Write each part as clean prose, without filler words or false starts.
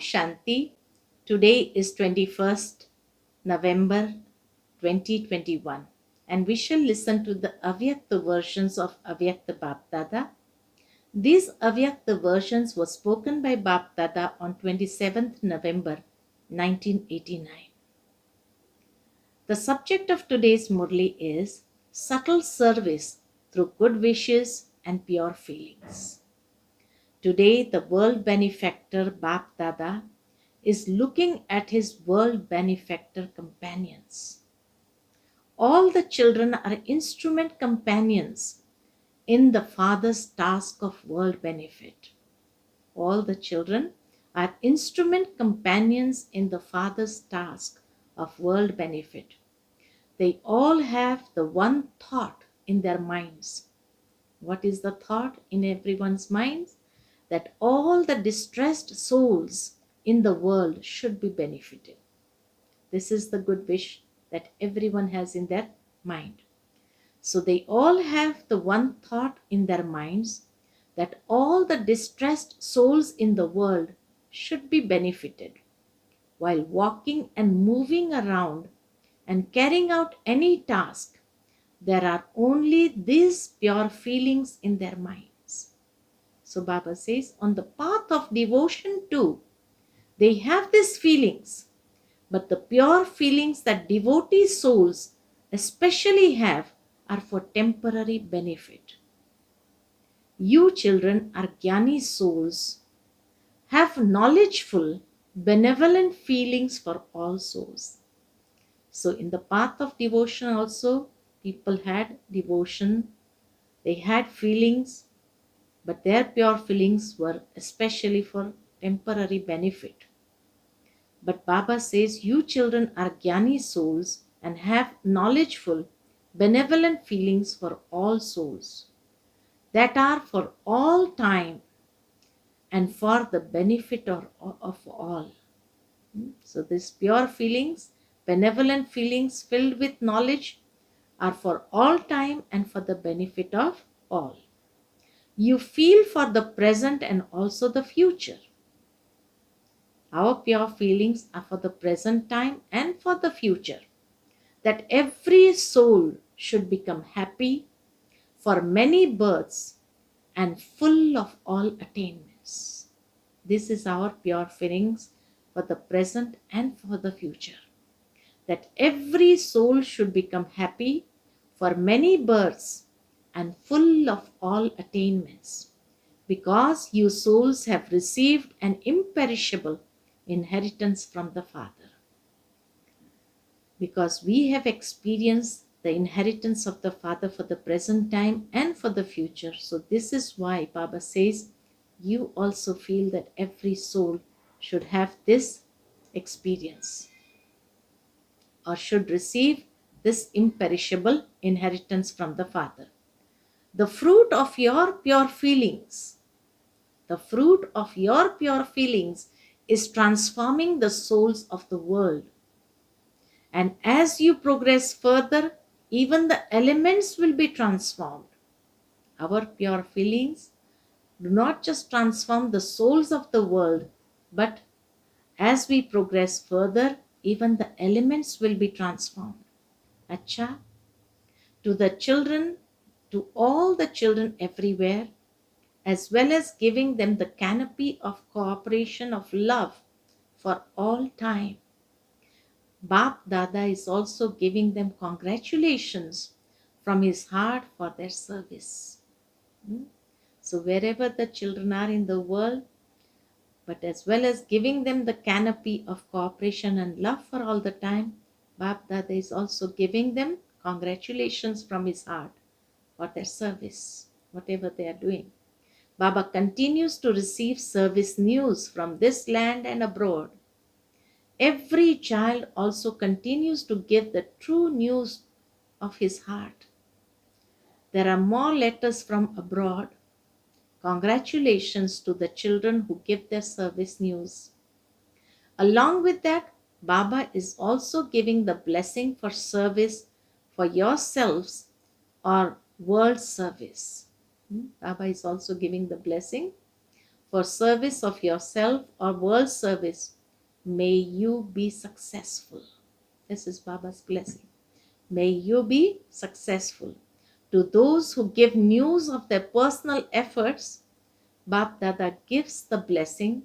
Shanti. Today is 21st November 2021 and we shall listen to the Avyakta versions of Avyakta Bapdada. These Avyakta versions were spoken by Bapdada on 27th November 1989. The subject of today's Murli is subtle service through good wishes and pure feelings. Today, the world benefactor Bap Dada is looking at his world benefactor companions. All the children are instrument companions in the Father's task of world benefit. All the children are instrument companions in the Father's task of world benefit. They all have the one thought in their minds. What is the thought in everyone's minds? That all the distressed souls in the world should be benefited. This is the good wish that everyone has in their mind. So they all have the one thought in their minds that all the distressed souls in the world should be benefited. While walking and moving around and carrying out any task, there are only these pure feelings in their minds. So Baba says, on the path of devotion too, they have these feelings, but the pure feelings that devotee souls especially have are for temporary benefit. You children are Jnani souls, have knowledgeful, benevolent feelings for all souls. So in the path of devotion also, people had devotion, they had feelings, but their pure feelings were especially for temporary benefit. But Baba says, you children are Jnani souls and have knowledgeful, benevolent feelings for all souls that are for all time and for the benefit of all. So these pure feelings, benevolent feelings filled with knowledge are for all time and for the benefit of all. You feel for the present and also the future. Our pure feelings are for the present time and for the future. That every soul should become happy for many births and full of all attainments. This is our pure feelings for the present and for the future. That every soul should become happy for many births and full of all attainments, because you souls have received an imperishable inheritance from the Father. Because we have experienced the inheritance of the Father for the present time and for the future. So this is why Baba says, you also feel that every soul should have this experience or should receive this imperishable inheritance from the Father. The fruit of your pure feelings, the fruit of your pure feelings is transforming the souls of the world. And as you progress further, even the elements will be transformed. Our pure feelings do not just transform the souls of the world, but as we progress further, even the elements will be transformed. Acha, to the children, to all the children everywhere, as well as giving them the canopy of cooperation of love for all time. Bap Dada is also giving them congratulations from his heart for their service. So wherever the children are in the world, but as well as giving them the canopy of cooperation and love for all the time, Bap Dada is also giving them congratulations from his heart for their service, whatever they are doing. Baba continues to receive service news from this land and abroad. Every child also continues to give the true news of his heart. There are more letters from abroad. Congratulations to the children who give their service news. Along with that, Baba is also giving the blessing for service for yourselves or world service. Baba is also giving the blessing for service of yourself or world service, may you be successful. This is Baba's blessing. May you be successful. To those who give news of their personal efforts, Bap Dada gives the blessing,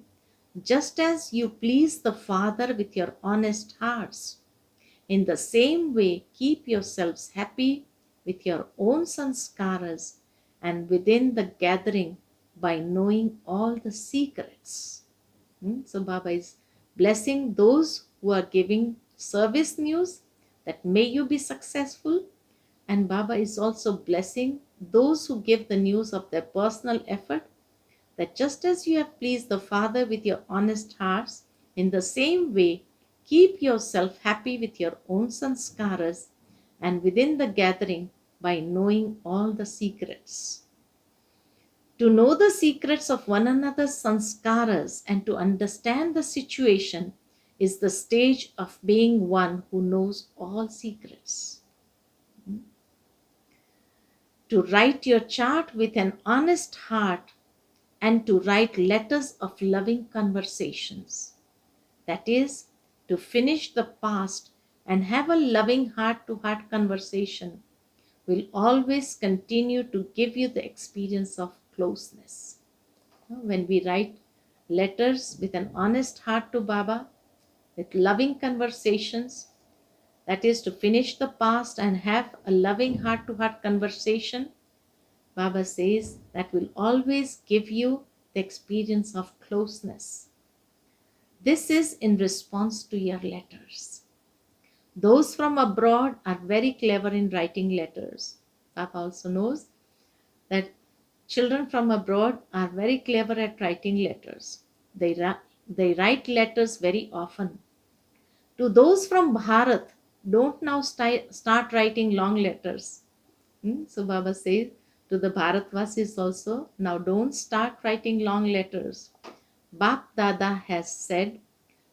just as you please the Father with your honest hearts. In the same way, keep yourselves happy with your own sanskaras and within the gathering by knowing all the secrets. So Baba is blessing those who are giving service news, that may you be successful. And Baba is also blessing those who give the news of their personal effort, that just as you have pleased the Father with your honest hearts, in the same way, keep yourself happy with your own sanskaras and within the gathering by knowing all the secrets. To know the secrets of one another's sanskaras and to understand the situation is the stage of being one who knows all secrets. To write your chart with an honest heart and to write letters of loving conversations. That is, to finish the past and have a loving heart-to-heart conversation will always continue to give you the experience of closeness. When we write letters with an honest heart to Baba, with loving conversations, that is to finish the past and have a loving heart-to-heart conversation, Baba says that will always give you the experience of closeness. This is in response to your letters. Those from abroad are very clever in writing letters. Baba also knows that children from abroad are very clever at writing letters. They write letters very often. To those from Bharat, don't now start writing long letters. So Baba says to the Bharatvasis also, now don't start writing long letters. Bap Dada has said,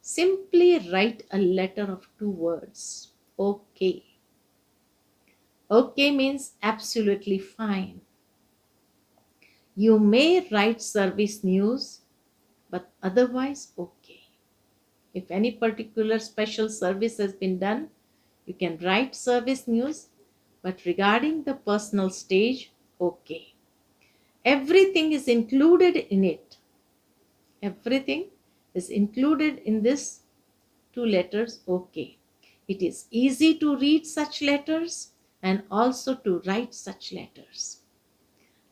simply write a letter of 2 words. Okay. Okay means absolutely fine. You may write service news, but otherwise okay. If any particular special service has been done, you can write service news, but regarding the personal stage, okay. Everything is included in it. Everything is included in this 2 letters, okay. It is easy to read such letters and also to write such letters.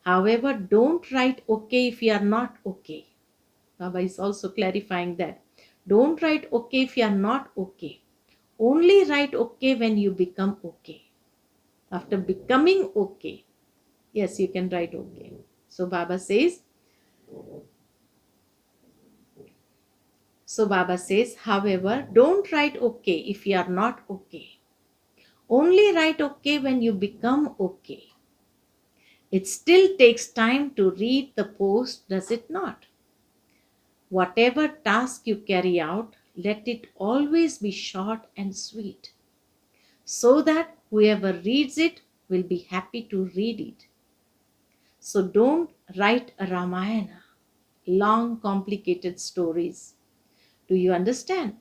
However, don't write okay if you are not okay. Baba is also clarifying that. Don't write okay if you are not okay. Only write okay when you become okay. After becoming okay, yes, you can write okay. So Baba says, however, don't write okay if you are not okay. Only write okay when you become okay. It still takes time to read the post, does it not? Whatever task you carry out, let it always be short and sweet, so that whoever reads it will be happy to read it. So don't write a Ramayana, long complicated stories. Do you understand?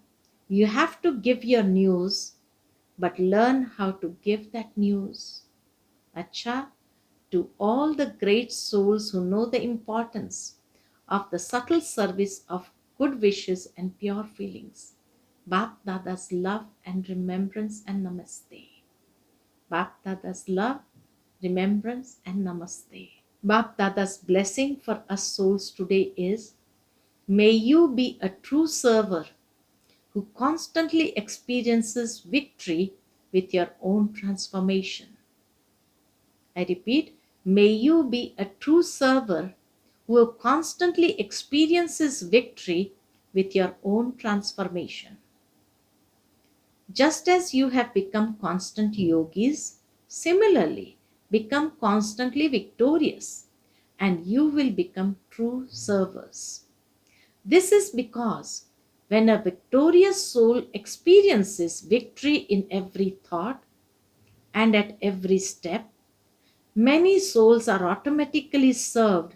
You have to give your news, but learn how to give that news. Acha, to all the great souls who know the importance of the subtle service of good wishes and pure feelings, Bap Dada's love and remembrance and namaste. Bap Dada's love, remembrance and namaste. Bap Dada's blessing for us souls today is, may you be a true server who constantly experiences victory with your own transformation. I repeat, may you be a true server who constantly experiences victory with your own transformation. Just as you have become constant yogis, similarly become constantly victorious, and you will become true servers. This is because when a victorious soul experiences victory in every thought and at every step, many souls are automatically served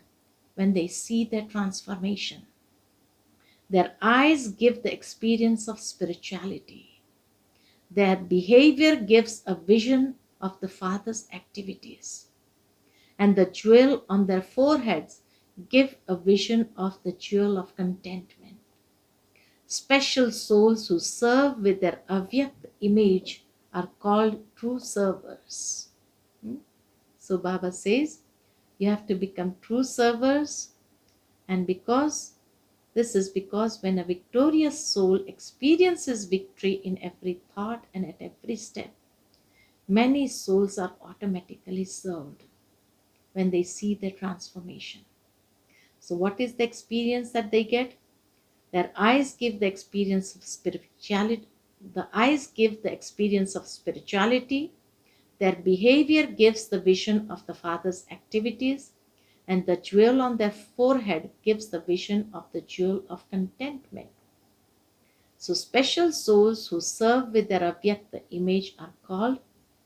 when they see their transformation. Their eyes give the experience of spirituality. Their behavior gives a vision of the Father's activities. And the jewel on their foreheads give a vision of the jewel of contentment. Special souls who serve with their Avyakt image are called true servers. So Baba says, you have to become true servers, and this is because when a victorious soul experiences victory in every thought and at every step, many souls are automatically served when they see their transformation. So what is the experience that they get? Their eyes give the experience of spirituality. The eyes give the experience of spirituality. Their behavior gives the vision of the Father's activities, and the jewel on their forehead gives the vision of the jewel of contentment. So special souls who serve with their Avyakta image are called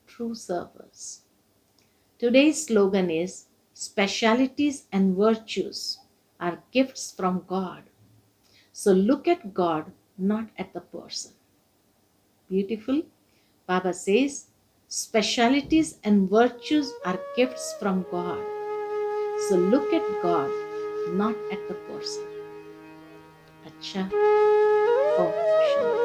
true servers. Today's slogan is, specialities and virtues are gifts from God. So look at God, not at the person. Beautiful. Baba says, specialities and virtues are gifts from God. So look at God, not at the person. Acha. Om Shanti.